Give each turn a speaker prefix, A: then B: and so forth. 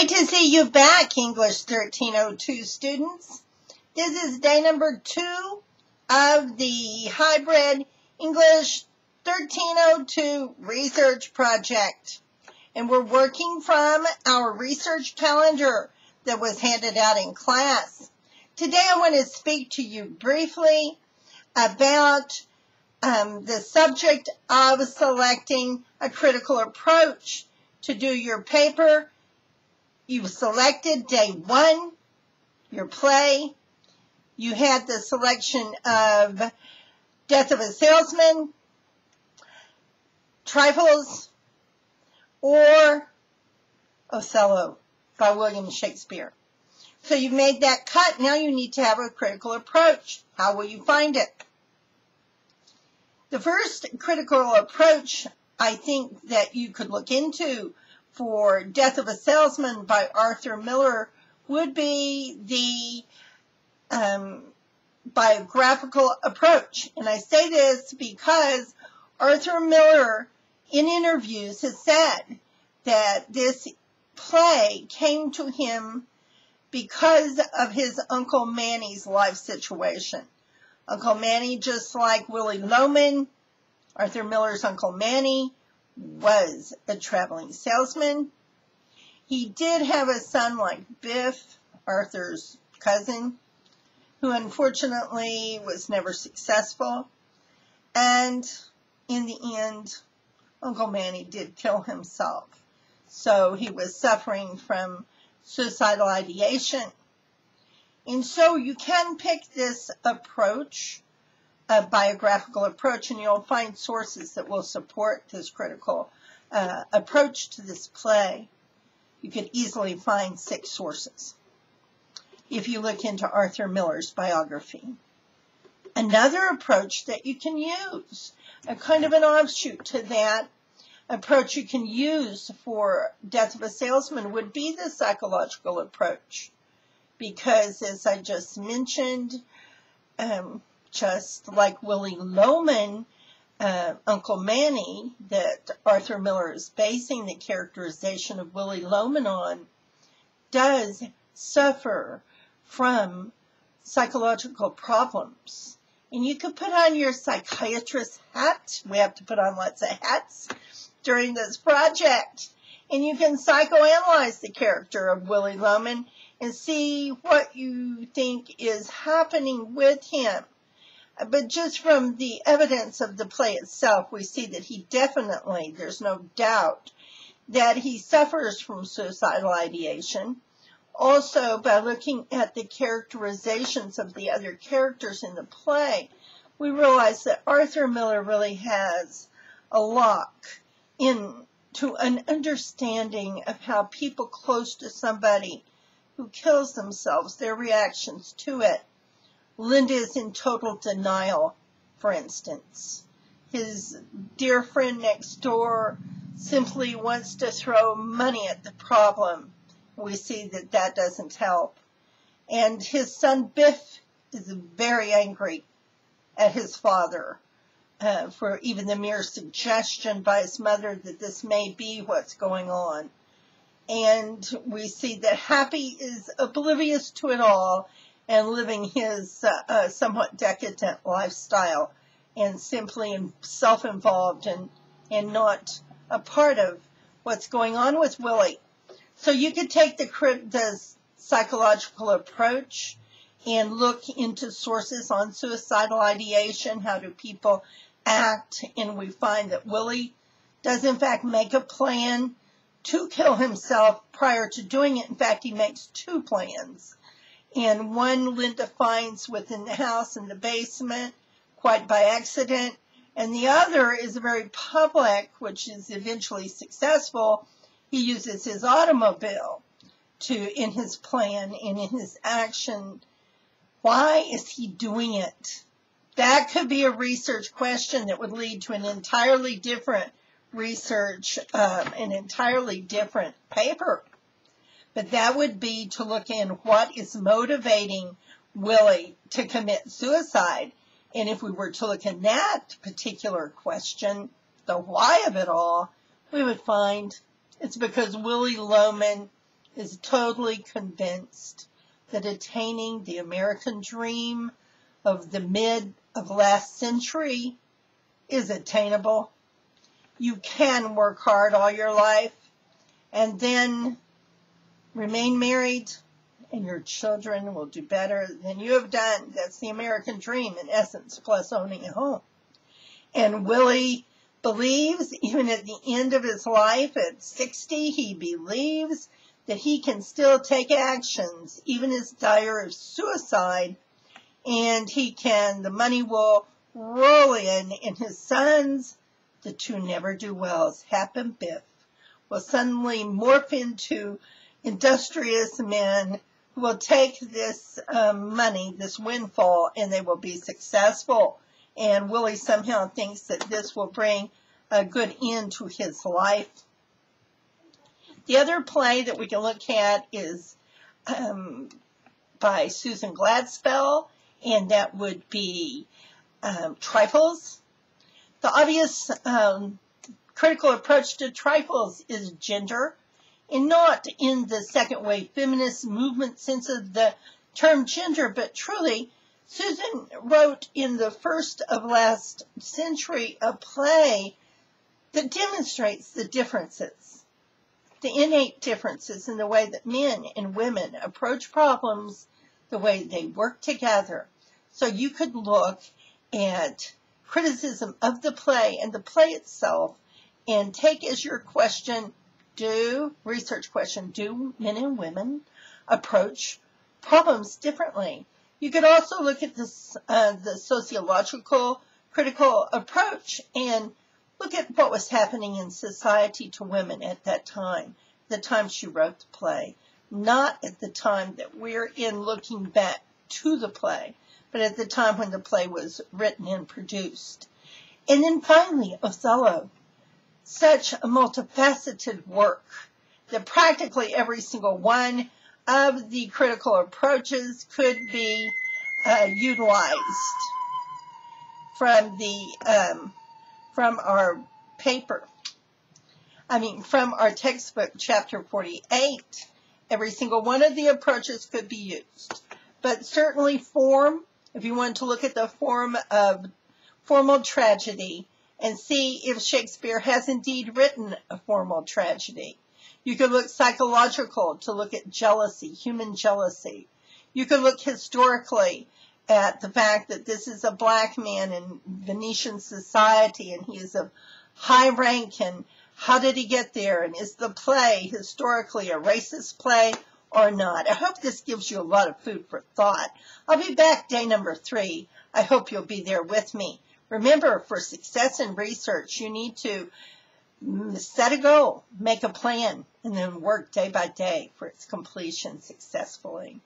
A: Great to see you back, English 1302 students. This is day number 2 of the hybrid English 1302 research project. And we're working from our research calendar that was handed out in class. Today I want to speak to you briefly about the subject of selecting a critical approach to do your paper. You've selected day 1, your play. You had the selection of Death of a Salesman, Trifles, or Othello by William Shakespeare. So you've made that cut. Now you need to have a critical approach. How will you find it? The first critical approach I think that you could look into for Death of a Salesman by Arthur Miller would be the biographical approach. And I say this because Arthur Miller in interviews has said that this play came to him because of his Uncle Manny's life situation. Uncle Manny, just like Willie Loman, Arthur Miller's Uncle Manny was a traveling salesman. He did have a son like Biff, Arthur's cousin, who unfortunately was never successful. And in the end, Uncle Manny did kill himself. So he was suffering from suicidal ideation. And so you can pick this approach, a biographical approach, and you'll find sources that will support this critical approach to this play. You could easily find 6 sources if you look into Arthur Miller's biography. Another approach that you can use, a kind of an offshoot to that approach you can use for Death of a Salesman, would be the psychological approach. Because, as I just mentioned, just like Willie Loman, Uncle Manny, that Arthur Miller is basing the characterization of Willie Loman on, does suffer from psychological problems. And you could put on your psychiatrist hat. We have to put on lots of hats during this project. And you can psychoanalyze the character of Willie Loman and see what you think is happening with him. But just from the evidence of the play itself, we see that he definitely, there's no doubt, that he suffers from suicidal ideation. Also, by looking at the characterizations of the other characters in the play, we realize that Arthur Miller really has a lock into an understanding of how people close to somebody who kills themselves, their reactions to it. Linda is in total denial, for instance. His dear friend next door simply wants to throw money at the problem. We see that that doesn't help. And his son Biff is very angry at his father for even the mere suggestion by his mother that this may be what's going on. And we see that Happy is oblivious to it all and living his somewhat decadent lifestyle and simply self-involved and not a part of what's going on with Willie. So you could take the psychological approach and look into sources on suicidal ideation. How do people act? And we find that Willie does in fact make a plan to kill himself prior to doing it. In fact, he makes 2 plans. And one Linda finds within the house in the basement, quite by accident. And the other is very public, which is eventually successful. He uses his automobile in his plan and in his action. Why is he doing it? That could be a research question that would lead to an entirely different research, an entirely different paper. But that would be to look in what is motivating Willie to commit suicide. And if we were to look in that particular question, the why of it all, we would find it's because Willie Loman is totally convinced that attaining the American dream of the mid of last century is attainable. You can work hard all your life and then remain married, and your children will do better than you have done. That's the American dream, in essence, plus owning a home. And Willie believes, even at the end of his life at 60, he believes that he can still take actions, even as dire as suicide, and the money will roll in, and his sons, the two never-do-wells, Hap and Biff, will suddenly morph into industrious men who will take this money, this windfall, and they will be successful. And Willie somehow thinks that this will bring a good end to his life. The other play that we can look at is by Susan Gladspell, and that would be Trifles. The obvious critical approach to Trifles is gender, and not in the second wave feminist movement sense of the term gender, but truly, Susan wrote in the first of last century a play that demonstrates the differences, the innate differences in the way that men and women approach problems, the way they work together. So you could look at criticism of the play and the play itself and take as your question, research question, do men and women approach problems differently? You could also look at this, the sociological critical approach and look at what was happening in society to women at that time, the time she wrote the play, not at the time that we're in looking back to the play, but at the time when the play was written and produced. And then finally, Othello, such a multifaceted work that practically every single one of the critical approaches could be utilized from our from our textbook, chapter 48. Every single one of the approaches could be used. But certainly form, if you want to look at the form of formal tragedy and see if Shakespeare has indeed written a formal tragedy. You could look psychological to look at jealousy, human jealousy. You could look historically at the fact that this is a black man in Venetian society and he is of high rank, and how did he get there, and is the play historically a racist play or not? I hope this gives you a lot of food for thought. I'll be back day number 3. I hope you'll be there with me. Remember, for success in research, you need to set a goal, make a plan, and then work day by day for its completion successfully.